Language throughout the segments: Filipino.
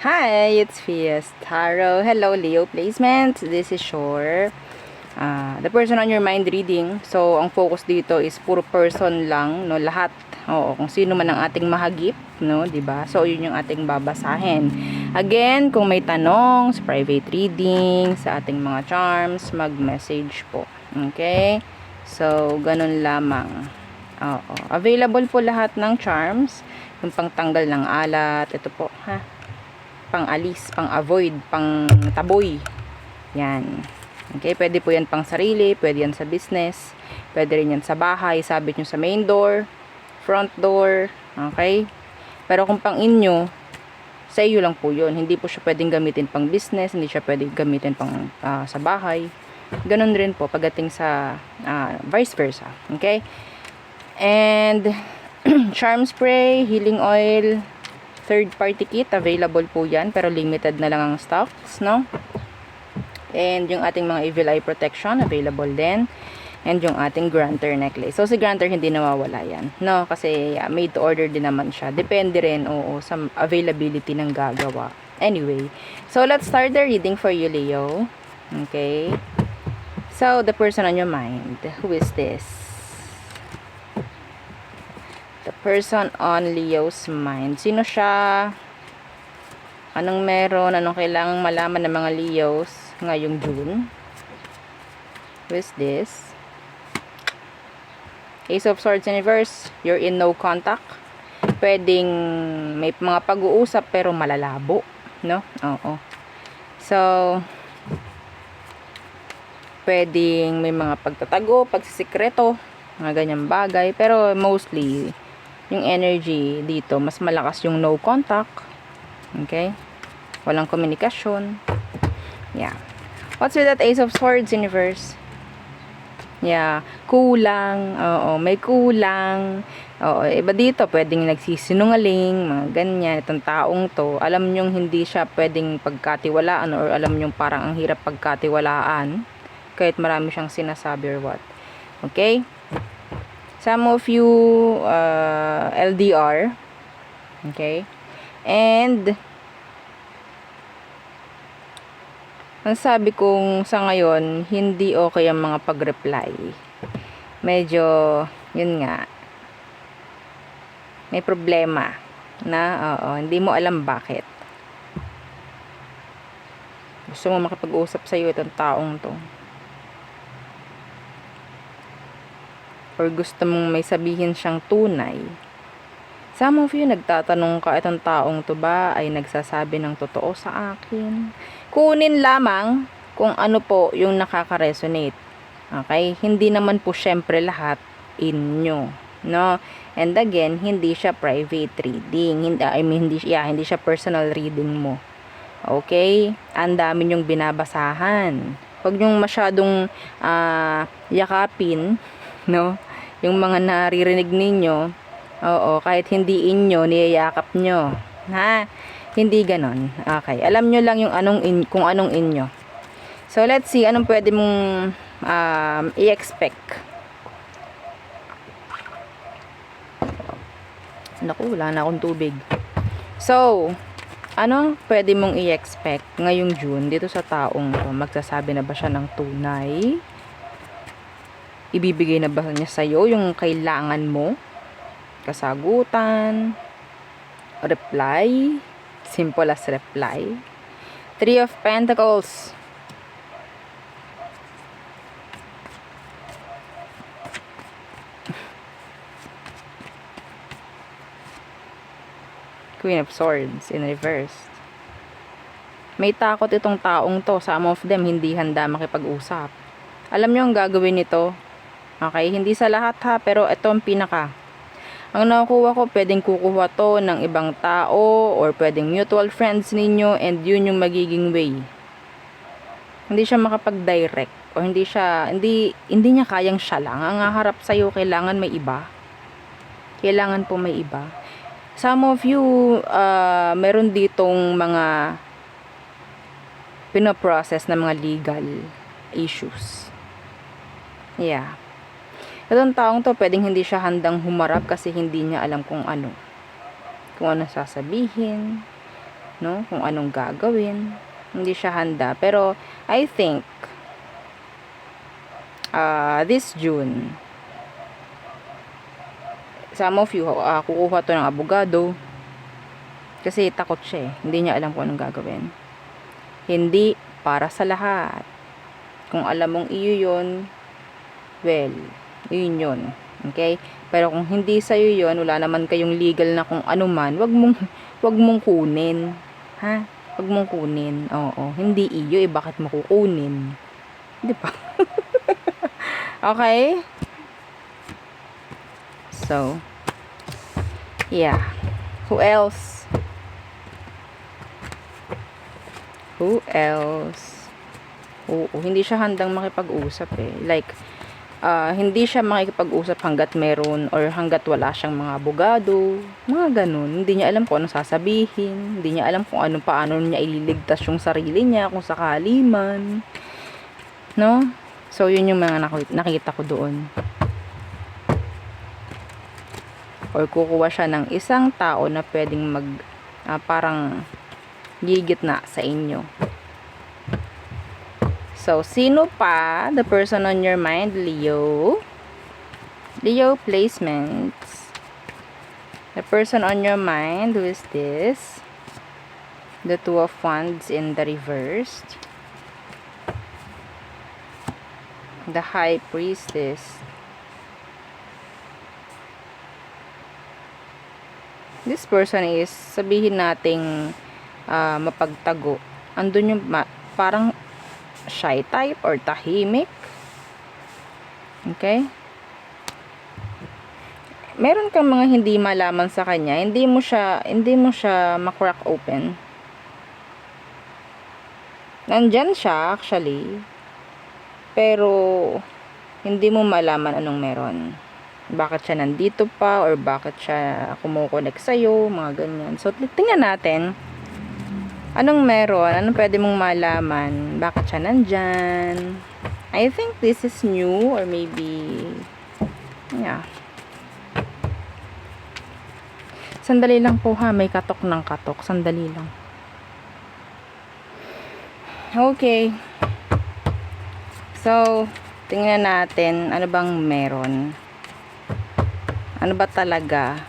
Hi, it's Fias Tarot. Hello, Leo placement. This is Shore. The person on your mind reading. So, ang focus dito is puro person lang, no, lahat. Oo, kung sino man ang ating mahagip, no, 'di ba? So, yun yung ating babasahin. Again, kung may tanong sa private reading, sa ating mga charms, mag-message po. Okay? So, ganun lamang. Oo. Available po lahat ng charms, yung pangtanggal ng alat, ito po, ha? Pang-alis, pang-avoid, pang-taboy. Yan. Okay, pwede po yan pang sarili, pwede yan sa business, pwede rin yan sa bahay, sabit nyo sa main door, front door, okay? Pero kung pang inyo, sa iyo lang po yun. Hindi po siya pwedeng gamitin pang business, hindi siya pwedeng gamitin pang sa bahay. Ganun rin po pagdating sa vice versa. Okay? And charm spray, healing oil, third party kit, available po yan, pero limited na lang ang stocks, no? And yung ating mga evil eye protection, available din. And yung ating granter necklace. So, si granter hindi nawawala yan, no? Kasi made to order din naman siya. Depende rin, oo, sa availability ng gagawa. Anyway, so let's start the reading for you, Leo. Okay? So, the person on your mind, who is this? The person on Leo's mind. Sino siya? Anong meron? Anong kailangang malaman ng mga Leos ngayong June? Who is this? Ace of Swords in reverse. You're in no contact. Pwedeng may mga pag-uusap pero malalabo, no? Oo. So, pwedeng may mga pagtatago, pagsisikreto, mga ganyang bagay. Pero mostly, yung energy dito, mas malakas yung no contact. Okay? Walang komunikasyon. Yeah. What's with that Ace of Swords in reverse? Yeah. Kulang. Oo. May kulang. Oo. Iba dito, pwedeng nagsisinungaling, mga ganyan. Itong taong to, alam nyong hindi siya pwedeng pagkatiwalaan or alam nyong parang ang hirap pagkatiwalaan kahit marami siyang sinasabi or what. Okay? Some of you LDR. Okay? And ang sabi kong sa ngayon, hindi okay ang mga pag-reply. Medyo, yun nga, may problema na, hindi mo alam bakit. Gusto mo makipag-usap sa'yo itong taong to. Or gusto mong may sabihin siyang tunay. Some of you nagtatanong ka, itong taong to ba ay nagsasabi ng totoo sa akin? Kunin lamang kung ano po yung nakaka-resonate. Okay? Hindi naman po syempre lahat inyo, no? And again, hindi siya private reading. Hindi siya personal reading mo. Okay? Ang dami nyong binabasahan. Huwag nyong masyadong yakapin, no? Yung mga naririnig ninyo, oo, kahit hindi inyo, niyayakap nyo. Ha? Hindi ganon. Okay. Alam nyo lang yung kung anong inyo. So, let's see. Anong pwede mong i-expect? Naku, wala na akong tubig. So, ano pwede mong i-expect ngayong June dito sa taong to? Magsasabi na ba siya ng tunay? Ibibigay na ba niya sa'yo yung kailangan mo? Kasagutan? Reply? Simple as reply. Three of Pentacles. Queen of Swords in reverse. May takot itong taong to. Some of them hindi handa makipag-usap. Alam nyo ang gagawin nito? Okay, hindi sa lahat ha, pero ito ang pinaka. Ang nakukuha ko, pwedeng kukuha to ng ibang tao or pwedeng mutual friends ninyo and yun yung magiging way. Hindi siya makapag-direct o hindi niya kayang siya lang. Ang haharap sa'yo, kailangan may iba. Kailangan po may iba. Some of you, meron ditong mga pinoprocess na mga legal issues. Yeah. Itong taong to, pwedeng hindi siya handang humarap kasi hindi niya alam kung ano sasabihin. no? Kung anong gagawin. Hindi siya handa. Pero, I think, this June, some of you, kukuha to ng abogado. Kasi takot siya eh. Hindi niya alam kung anong gagawin. Hindi para sa lahat. Kung alam mong iyo yun, well, yun yun. Okay? Pero kung hindi sa'yo yun, wala naman kayong legal na kung ano man, wag mong kunin. Ha? Wag mong kunin. Oo. Hindi iyo, eh, bakit mo kukunin? Di ba? Okay? So, yeah. Who else? Who else? Oo, hindi siya handang makipag-usap eh. Like, hindi siya makikipag-usap hanggat meron or hanggat wala siyang mga abogado. Mga ganun. Hindi niya alam kung anong sasabihin. Hindi niya alam kung paano niya ililigtas yung sarili niya kung sakali man. No? So, yun yung mga nakita ko doon. Or kukuha siya ng isang tao na pwedeng parang gigitna sa inyo. So, sino pa? The person on your mind, Leo. Leo placements. The person on your mind, who is this? The Two of Wands in the reversed. The High Priestess. This person is, sabihin nating mapagtago. Andun yung parang shy type or tahimik. Okay? Meron kang mga hindi malaman sa kanya. Hindi mo siya ma-crack open. Nandyan siya actually. Pero hindi mo malaman anong meron. Bakit siya nandito pa or bakit siya kumukonek sa'yo, mga ganyan. So, tingnan natin. Anong meron? Anong pwede mong malaman? Bakit siya nandyan? I think this is new or maybe, yeah. Sandali lang po ha. May katok ng katok. Sandali lang. Okay. So, tingnan natin. Ano bang meron? Ano ba talaga?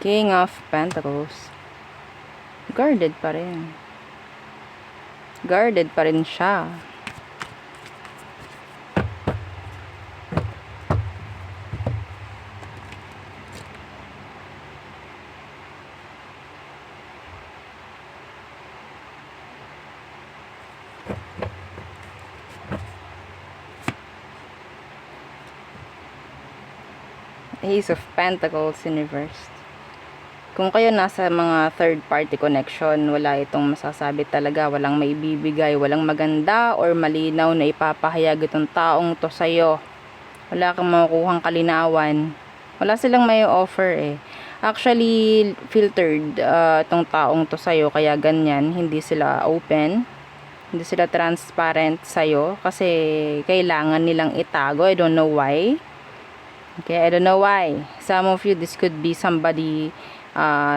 King of Pentacles. Guarded pa rin. Guarded pa rin siya. Ace of Pentacles in reverse. Kung kayo nasa mga third party connection, wala itong masasabi talaga, walang maibibigay, walang maganda or malinaw na ipapahayag itong taong to sa'yo. Wala kang makukuhang kalinawan. Wala silang may offer eh. Actually, filtered itong taong to sa'yo, kaya ganyan, hindi sila open, hindi sila transparent sa'yo, kasi kailangan nilang itago. I don't know why. Okay, I don't know why. Some of you, this could be somebody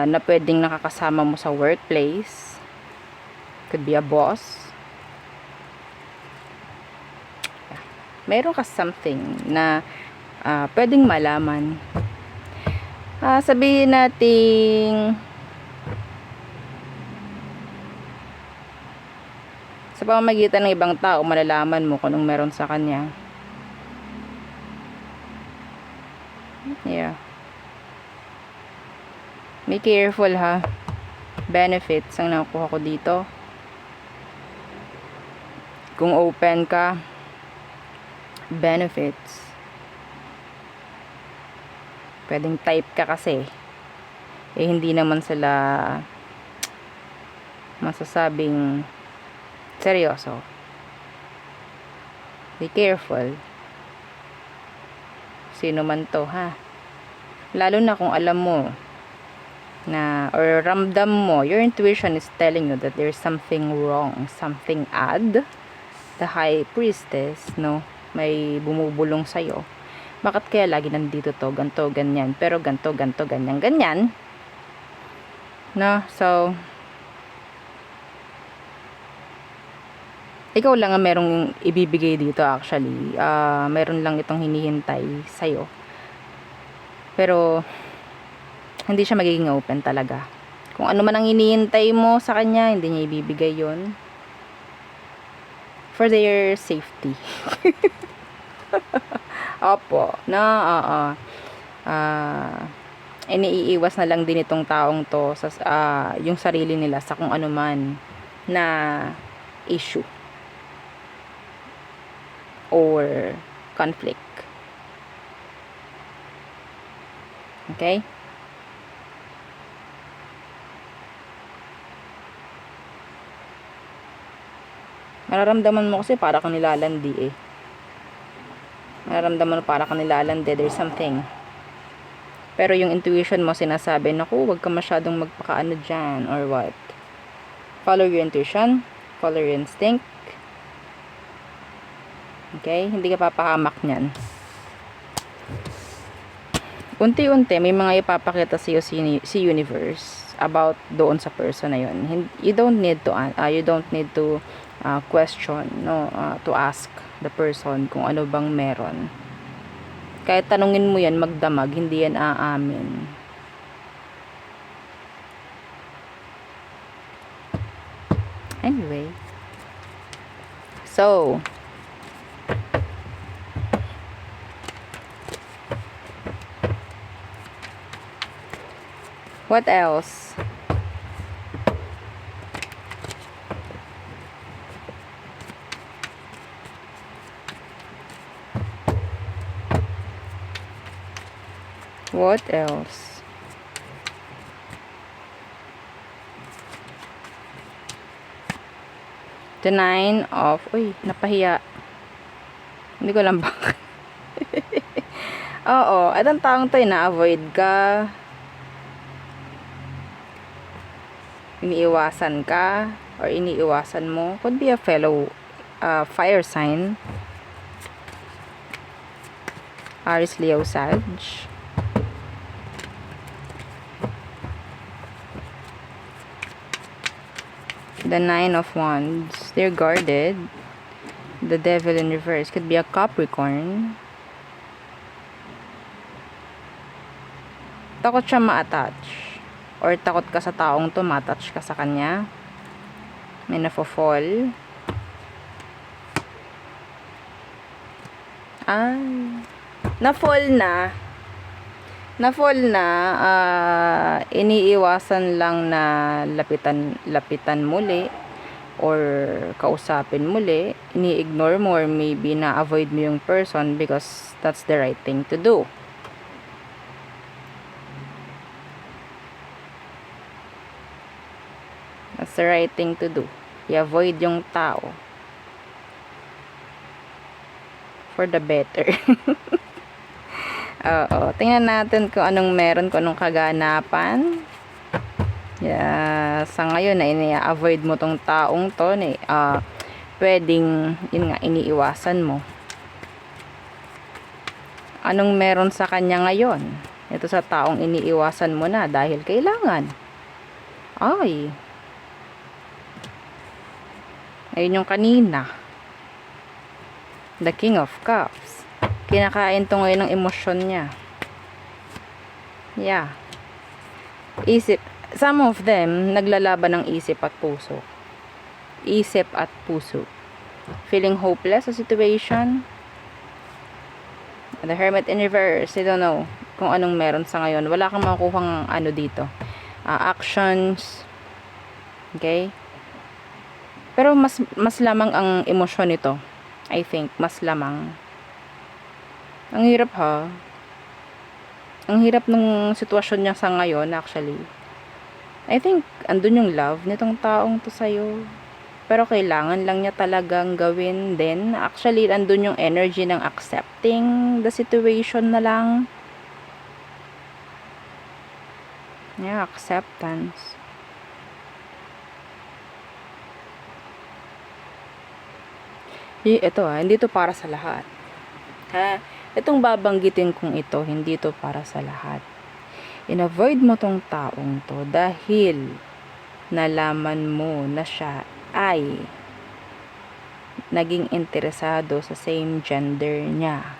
na pwedeng nakakasama mo sa workplace. Could be a boss. Meron ka something na pwedeng malaman. Sabihin nating sa pamamagitan ng ibang tao, malalaman mo kung anong meron sa kanya. Yeah. Be careful ha. Benefits ang nakuha ko dito. Kung open ka, benefits. Pwedeng type ka kasi. Eh hindi naman sila masasabing seryoso. Be careful. Sino man to ha. Lalo na kung alam mo na or ramdam mo, your intuition is telling you that there's something wrong, something odd the high priestess, no? May bumubulong sa'yo. Bakit kaya lagi nandito to, ganto, ganyan, pero ganto, ganto, ganyan, ganyan, no? So, ikaw lang ang merong ibibigay dito actually. Meron lang itong hinihintay sa'yo. Pero, hindi siya magiging open talaga. Kung ano man ang hinihintay mo sa kanya, hindi niya ibibigay yon for their safety. Opo, na, iniiwas na lang din itong taong to sa yung sarili nila sa kung ano man na issue or conflict. Okay? Nararamdaman mo kasi para kang nilalandi eh. Nararamdaman mo para kang nilalandi. There's something. Pero yung intuition mo sinasabi, naku, wag ka masyadong magpakaano dyan or what. Follow your intuition. Follow your instinct. Okay? Hindi ka papahamak niyan. Unti-unti, may mga ipapakita sa iyo si universe about doon sa person na yun. You don't need to question, no, to ask the person kung ano bang meron. Kahit tanungin mo yan, magdamag, hindi yan aamin. Anyway. So, what else? What else? The 9 of... Uy, napahiya. Hindi ko lang bakit. Oo, at ang taong to, na-avoid ka. Iniiwasan ka. Or iniiwasan mo. Could be a fellow fire sign. Aries, Leo, Sag. The 9 of Wands. They're guarded. The Devil in reverse. Could be a Capricorn. Takot siya ma-attach. Or takot ka sa taong to, ma-attach ka sa kanya. May nafo-fall. Na-fall na, iniiwasan lang na lapitan muli or kausapin muli, ini-ignore mo or maybe na-avoid mo yung person because that's the right thing to do. That's the right thing to do. I-avoid yung tao. For the better. Oo. Tingnan natin kung anong meron, kung anong kaganapan. Yeah, sa ngayon na ini-avoid mo tong taong to, pwedeng, yun nga, iniiwasan mo. Anong meron sa kanya ngayon? Ito sa taong iniiwasan mo na dahil kailangan. Ay. Ayun yung kanina. The King of Cups. Kinakain to ngayon ng emosyon niya. Yeah. Isip. Some of them, naglalaban ng isip at puso. Isip at puso. Feeling hopeless sa situation. The Hermit in reverse. I don't know kung anong meron sa ngayon. Wala kang makukuhang ano dito. Actions. Okay? Pero mas lamang ang emosyon nito. I think, mas lamang. Ang hirap ha. Ang hirap ng sitwasyon niya sa ngayon, actually. I think, andun yung love nitong taong to sa'yo. Pero kailangan lang niya talagang gawin din. Actually, andun yung energy ng accepting the situation na lang. Yeah, acceptance. Ito hindi to para sa lahat. Ha? Itong babanggitin kong ito, hindi to para sa lahat. In-avoid mo tong taong to dahil nalaman mo na siya ay naging interesado sa same gender niya.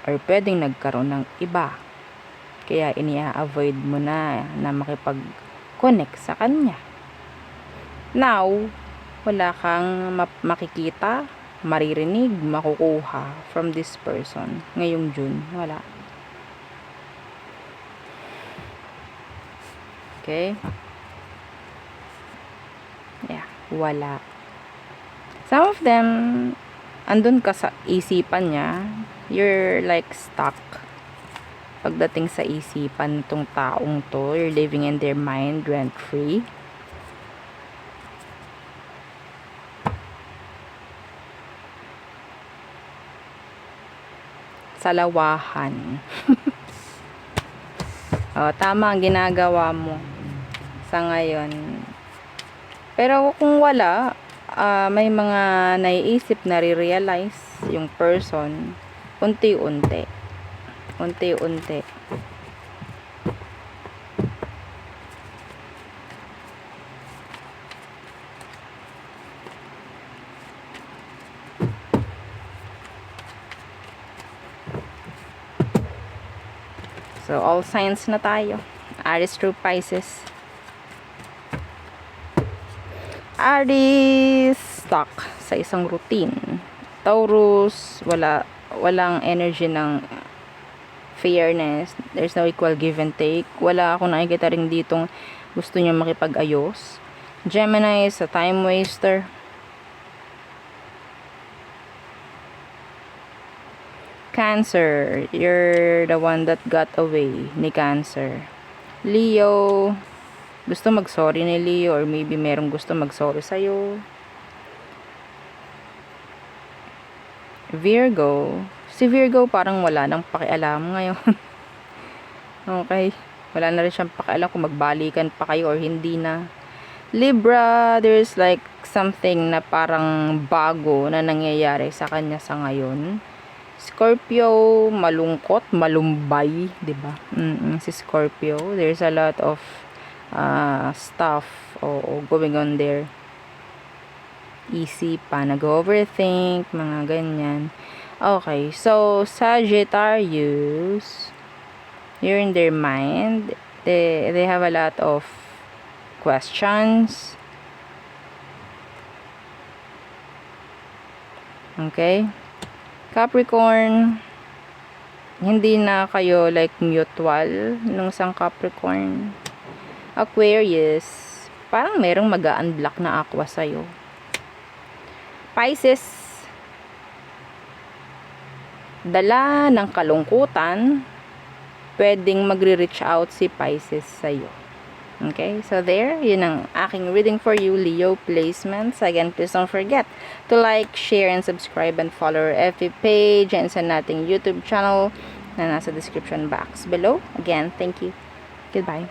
Or pwedeng nagkaroon ng iba. Kaya ini-avoid mo na makipag-connect sa kanya. Now, wala kang makikita, maririnig, makukuha from this person. Ngayong June, wala. Okay? Yeah, wala. Some of them, andun ka sa isipan niya, you're like stuck. Pagdating sa isipan tong taong to, you're living in their mind rent-free. Salawahan. Tama ang ginagawa mo sa ngayon. Pero kung wala, may mga naiisip na re-realize yung person, unti-unti. Unti-unti. So, all signs na tayo. Aries through Pisces. Aries, stuck sa isang routine. Taurus, walang energy ng fairness. There's no equal give and take. Wala akong nakikita rin ditong gusto niya makipag-ayos. Gemini is a time waster. Cancer, you're the one that got away ni Cancer. Leo, gusto mag-sorry ni Leo or maybe merong gusto mag-sorry sa'yo. Virgo, si Virgo parang wala nang pakialam ngayon. Okay, wala na rin siyang pakialam kung magbalikan pa kayo or hindi na. Libra, there's like something na parang bago na nangyayari sa kanya sa ngayon. Scorpio, malungkot, malumbay, 'di ba? Si Scorpio, there's a lot of stuff going on there. Isipan, nag-overthink, mga ganyan. Okay, so Sagittarius, you're in their mind. They have a lot of questions. Okay? Capricorn, hindi na kayo like mutual nung isang Capricorn. Aquarius, parang merong mag-unblock na aqua sa'yo. Pisces, dala ng kalungkutan, pwedeng magre-reach out si Pisces sa'yo. Okay, so there, yun ang aking reading for you, Leo placements. Again, please don't forget to like, share, and subscribe and follow our FB page and sa nating YouTube channel na nasa description box below. Again, thank you. Goodbye.